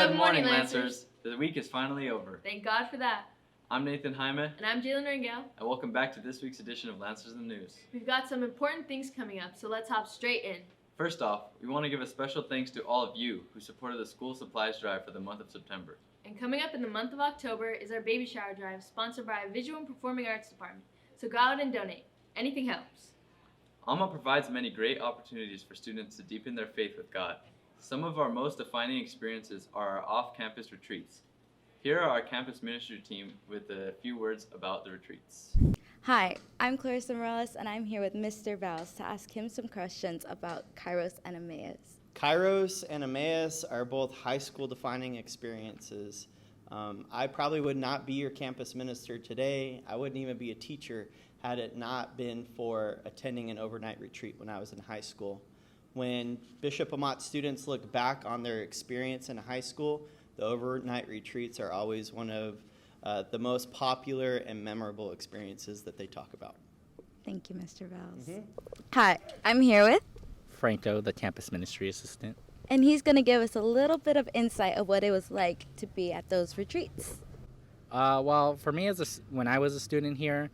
Good morning, Lancers. The week is finally over. Thank God for that. I'm Nathan Jaime. And I'm Jalen Rangel. And welcome back to this week's edition of Lancers in the News. We've got some important things coming up, so let's hop straight in. First off, we want to give a special thanks to all of you who supported the school supplies drive for the month of September. And coming up in the month of October is our baby shower drive, sponsored by our Visual and Performing Arts Department. So go out and donate. Anything helps. Alma provides many great opportunities for students to deepen their faith with God. Some of our most defining experiences are our off-campus retreats. Here are our campus ministry team with a few words about the retreats. Hi, I'm Clarissa Morales, and I'm here with Mr. Vals to ask him some questions about Kairos and Emmaus. Kairos and Emmaus are both high school defining experiences. I probably would not be your campus minister today. I wouldn't even be a teacher had it not been for attending an overnight retreat when I was in high school. When Bishop Amat students look back on their experience in high school, the overnight retreats are always one of the most popular and memorable experiences that they talk about. Thank you, Mr. Vals. Hi, I'm here with Franco, the campus ministry assistant. And he's going to give us a little bit of insight of what it was like to be at those retreats. Well, for me, when I was a student here,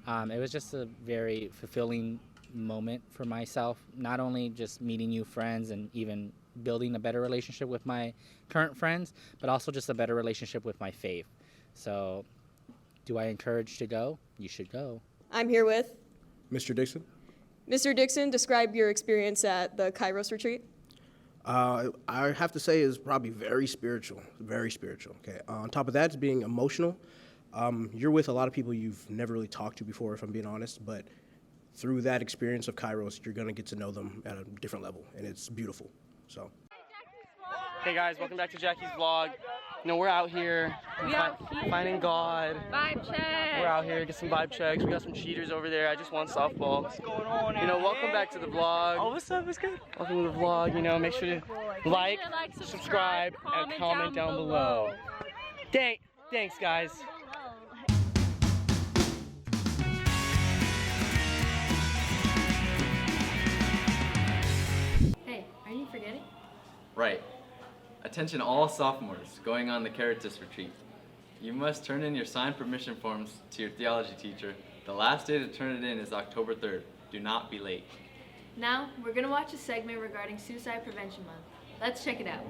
it was just a very fulfilling moment for myself, not only just meeting new friends and even building a better relationship with my current friends, but also just a better relationship with my faith. So, do I encourage to go? You should go. I'm here with Mr. Dixon. Mr. Dixon. Describe your experience at the Kairos retreat. I have to say is probably very spiritual, okay. On top of that, it's being emotional. You're with a lot of people you've never really talked to before, if I'm being honest, but through that experience of Kairos, you're going to get to know them at a different level, and it's beautiful. So. Hey guys, welcome back to Jackie's vlog. You know, we're out here finding God. Vibe check. We're out here, get some vibe checks. We got some cheaters over there. I just won softball. What's going on? You know, welcome back to the vlog. Oh, what's up? What's good? Welcome to the vlog. You know, make sure to like, subscribe, and comment down below. Thanks, guys. Hey, are you forgetting? Right. Attention all sophomores going on the Caritas retreat. You must turn in your signed permission forms to your theology teacher. The last day to turn it in is October 3rd. Do not be late. Now, we're going to watch a segment regarding Suicide Prevention Month. Let's check it out.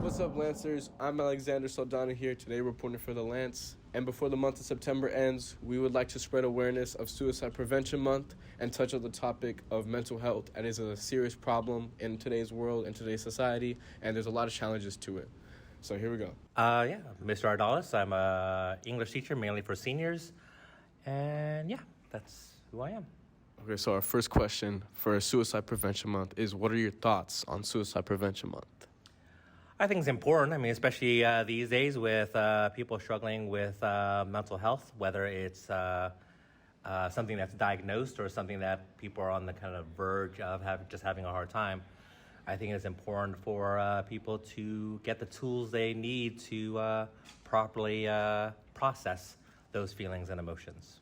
What's up, Lancers? I'm Alexander Saldana here, today reporting for the Lance. And before the month of September ends, we would like to spread awareness of Suicide Prevention Month and touch on the topic of mental health. It is a serious problem in today's world and today's society, and there's a lot of challenges to it. So here we go. Yeah, Mr. Ardalis. I'm an English teacher, mainly for seniors. And yeah, that's who I am. Okay, so our first question for Suicide Prevention Month is, what are your thoughts on Suicide Prevention Month? I think it's important. I mean, especially these days with people struggling with mental health, whether it's something that's diagnosed or something that people are on the kind of verge of having a hard time. I think it's important for people to get the tools they need to properly process those feelings and emotions.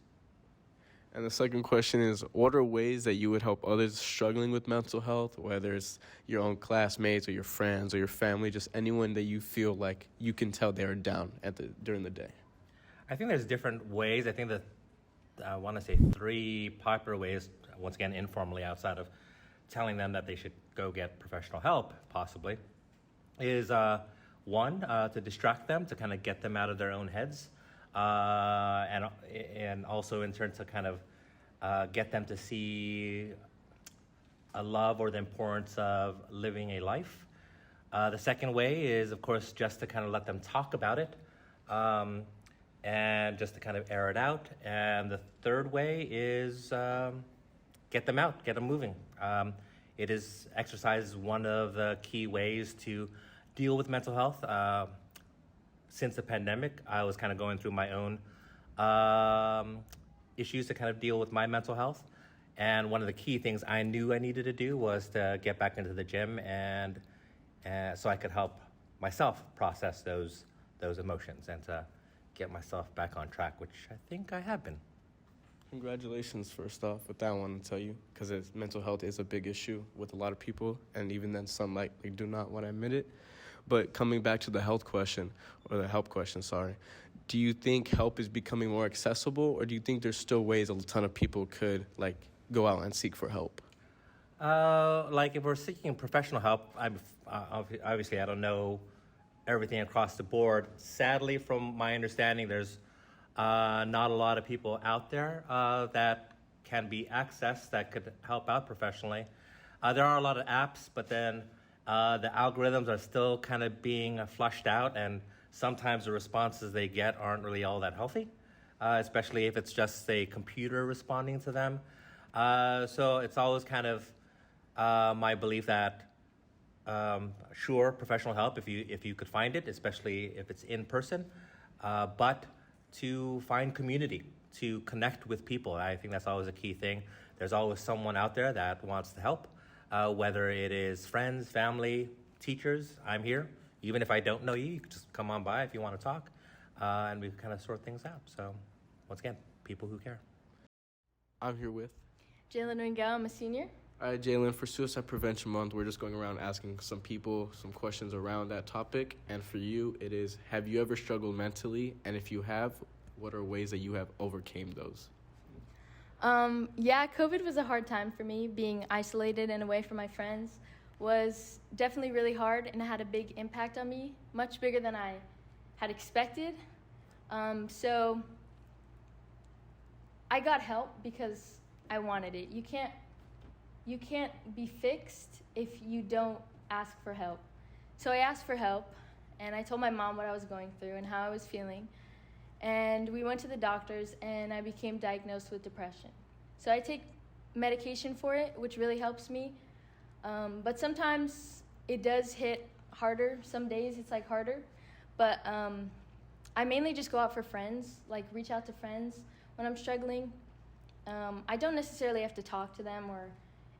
And the second question is, what are ways that you would help others struggling with mental health, whether it's your own classmates or your friends or your family, just anyone that you feel like you can tell they're down during the day? I think there's different ways. I think that I want to say 3 popular ways, once again, informally, outside of telling them that they should go get professional help, possibly, is one, to distract them, to kind of get them out of their own heads. And also in turn to kind of get them to see a love or the importance of living a life. The second way is, of course, just to kind of let them talk about it and just to kind of air it out. And the third way is get them out, get them moving. It is exercise one of the key ways to deal with mental health. Since the pandemic, I was kind of going through my own issues to kind of deal with my mental health. And one of the key things I knew I needed to do was to get back into the gym and so I could help myself process those emotions and to get myself back on track, which I think I have been. Congratulations, first off, with that one, to tell you, because mental health is a big issue with a lot of people, and even then some likely do not want to admit it. But coming back to the health question, or the help question, sorry, do you think help is becoming more accessible, or do you think there's still ways a ton of people could like go out and seek for help? Like if we're seeking professional help, obviously I don't know everything across the board. Sadly, from my understanding, there's not a lot of people out there that can be accessed that could help out professionally. There are a lot of apps, but then the algorithms are still kind of being flushed out, and sometimes the responses they get aren't really all that healthy, especially if it's just a computer responding to them. So it's always kind of my belief that sure, professional help if you could find it, especially if it's in person, but to find community, to connect with people. I think that's always a key thing. There's always someone out there that wants to help, whether it is friends, family, teachers. I'm here. Even if I don't know you, you can just come on by if you want to talk, and we can kind of sort things out. So, once again, people who care. I'm here with Jalen Ringel, I'm a senior. All right, Jalen, for Suicide Prevention Month, we're just going around asking some people some questions around that topic. And for you, it is, have you ever struggled mentally? And if you have, what are ways that you have overcame those? Yeah, COVID was a hard time for me. Being isolated and away from my friends was definitely really hard, and it had a big impact on me, much bigger than I had expected. So I got help because I wanted it. You can't be fixed if you don't ask for help. So I asked for help, and I told my mom what I was going through and how I was feeling. And we went to the doctors, and I became diagnosed with depression. So I take medication for it, which really helps me. But sometimes it does hit harder. Some days it's like harder. But I mainly just go out for friends, like reach out to friends when I'm struggling. I don't necessarily have to talk to them or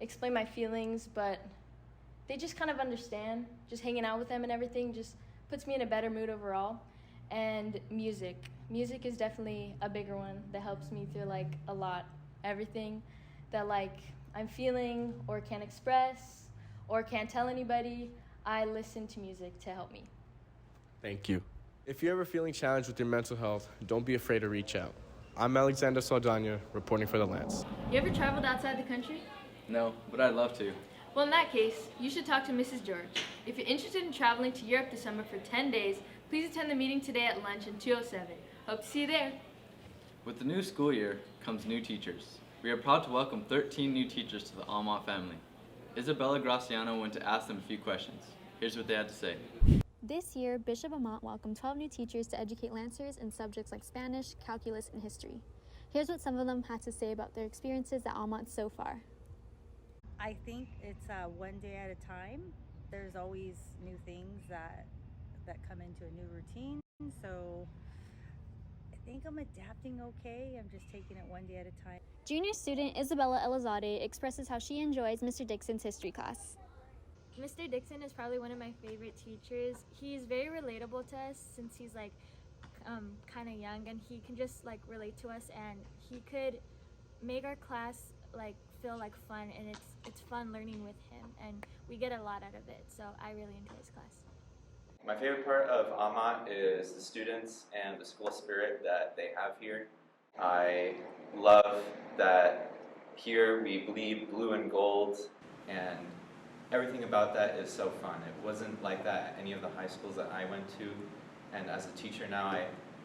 explain my feelings, but they just kind of understand. Just hanging out with them and everything just puts me in a better mood overall. And music is definitely a bigger one that helps me through like a lot. Everything that like I'm feeling or can't express or can't tell anybody, I listen to music to help me. Thank you. If you're ever feeling challenged with your mental health, don't be afraid to reach out. I'm Alexander Saldana, reporting for The Lance. You ever traveled outside the country? No, but I'd love to. Well, in that case, you should talk to Mrs. George. If you're interested in traveling to Europe this summer for 10 days, please attend the meeting today at lunch in 207. Hope to see you there. With the new school year comes new teachers. We are proud to welcome 13 new teachers to the Almont family. Isabella Graciano went to ask them a few questions. Here's what they had to say. This year, Bishop Amat welcomed 12 new teachers to educate Lancers in subjects like Spanish, calculus, and history. Here's what some of them had to say about their experiences at Almont so far. I think it's one day at a time. There's always new things that come into a new routine, so I think I'm adapting okay. I'm just taking it one day at a time. Junior student Isabella Elizade expresses how she enjoys Mr. Dixon's history class. Mr. Dixon is probably one of my favorite teachers. He's very relatable to us since he's like kind of young, and he can just like relate to us, and he could make our class like feel like fun, and it's fun learning with him, and we get a lot out of it, so I really enjoy his class. My favorite part of Amat is the students and the school spirit that they have here. I love that here we bleed blue and gold, and everything about that is so fun. It wasn't like that at any of the high schools that I went to, and as a teacher now,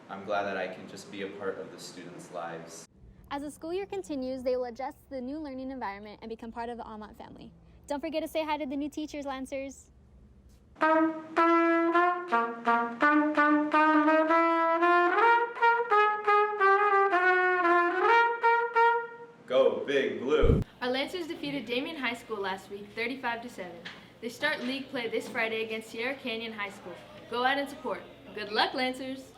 I'm glad that I can just be a part of the students' lives. As the school year continues, they will adjust to the new learning environment and become part of the Almont family. Don't forget to say hi to the new teachers, Lancers. Go Big Blue! Our Lancers defeated Damien High School last week, 35-7. They start league play this Friday against Sierra Canyon High School. Go out and support. Good luck, Lancers!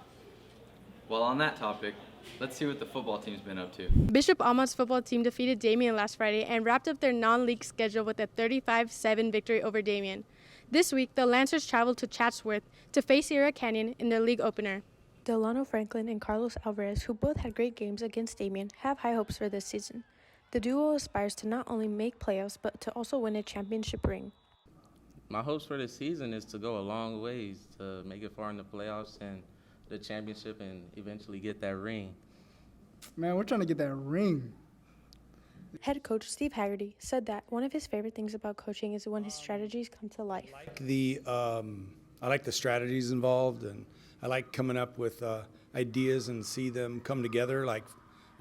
Well, on that topic, let's see what the football team's been up to. Bishop Amat's football team defeated Damien last Friday and wrapped up their non-league schedule with a 35-7 victory over Damien. This week, the Lancers traveled to Chatsworth to face Sierra Canyon in their league opener. Delano Franklin and Carlos Alvarez, who both had great games against Damien, have high hopes for this season. The duo aspires to not only make playoffs, but to also win a championship ring. My hopes for this season is to go a long ways, to make it far in the playoffs and the championship and eventually get that ring. Man, we're trying to get that ring. Head coach Steve Haggerty said that one of his favorite things about coaching is when his strategies come to life. I like the strategies involved, and I like coming up with ideas and see them come together, like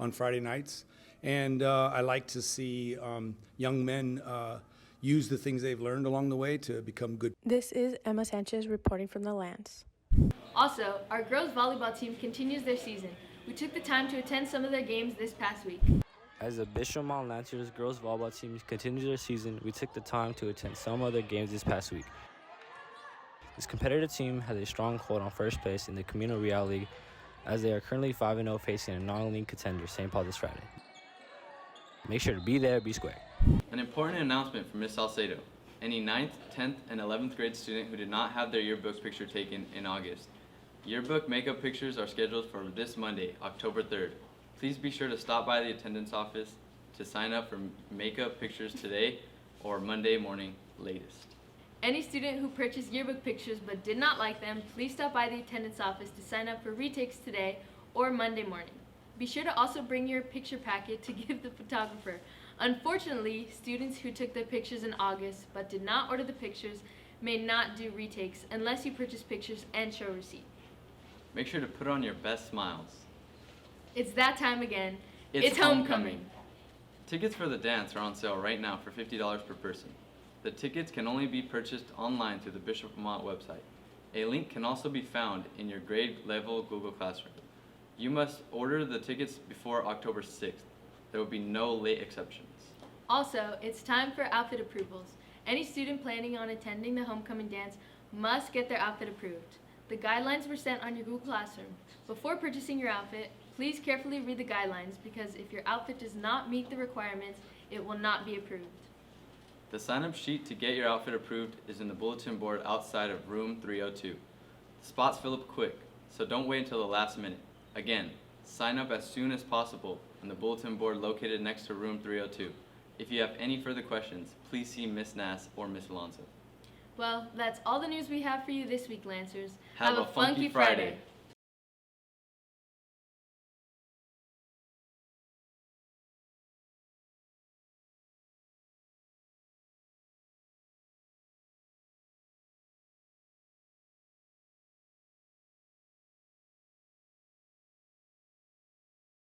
on Friday nights. And I like to see young men use the things they've learned along the way to become good. This is Emma Sanchez reporting from the Lance. Also, our girls volleyball team continues their season. We took the time to attend some of their games this past week. As the Bishop Mont Lancers girls volleyball team continues their season, we took the time to attend some of their games this past week. This competitive team has a strong hold on first place in the Camino Real League, as they are currently 5-0 facing a non-league contender, St. Paul, this Friday. Make sure to be there, be square. An important announcement from Ms. Salcedo. Any 9th, 10th, and 11th grade student who did not have their yearbook picture taken in August. Yearbook makeup pictures are scheduled for this Monday, October 3rd. Please be sure to stop by the attendance office to sign up for makeup pictures today or Monday morning latest. Any student who purchased yearbook pictures but did not like them, please stop by the attendance office to sign up for retakes today or Monday morning. Be sure to also bring your picture packet to give the photographer. Unfortunately, students who took their pictures in August but did not order the pictures may not do retakes unless you purchase pictures and show receipt. Make sure to put on your best smiles. It's that time again. It's homecoming. Tickets for the dance are on sale right now for $50 per person. The tickets can only be purchased online through the Bishop Vermont website. A link can also be found in your grade level Google Classroom. You must order the tickets before October 6th. There will be no late exceptions. Also, it's time for outfit approvals. Any student planning on attending the homecoming dance must get their outfit approved. The guidelines were sent on your Google Classroom. Before purchasing your outfit, please carefully read the guidelines because if your outfit does not meet the requirements, it will not be approved. The sign-up sheet to get your outfit approved is in the bulletin board outside of room 302. The spots fill up quick, so don't wait until the last minute. Again, sign up as soon as possible on the bulletin board located next to room 302. If you have any further questions, please see Miss Nass or Miss Alonso. Well, that's all the news we have for you this week, Lancers. Have a funky Friday.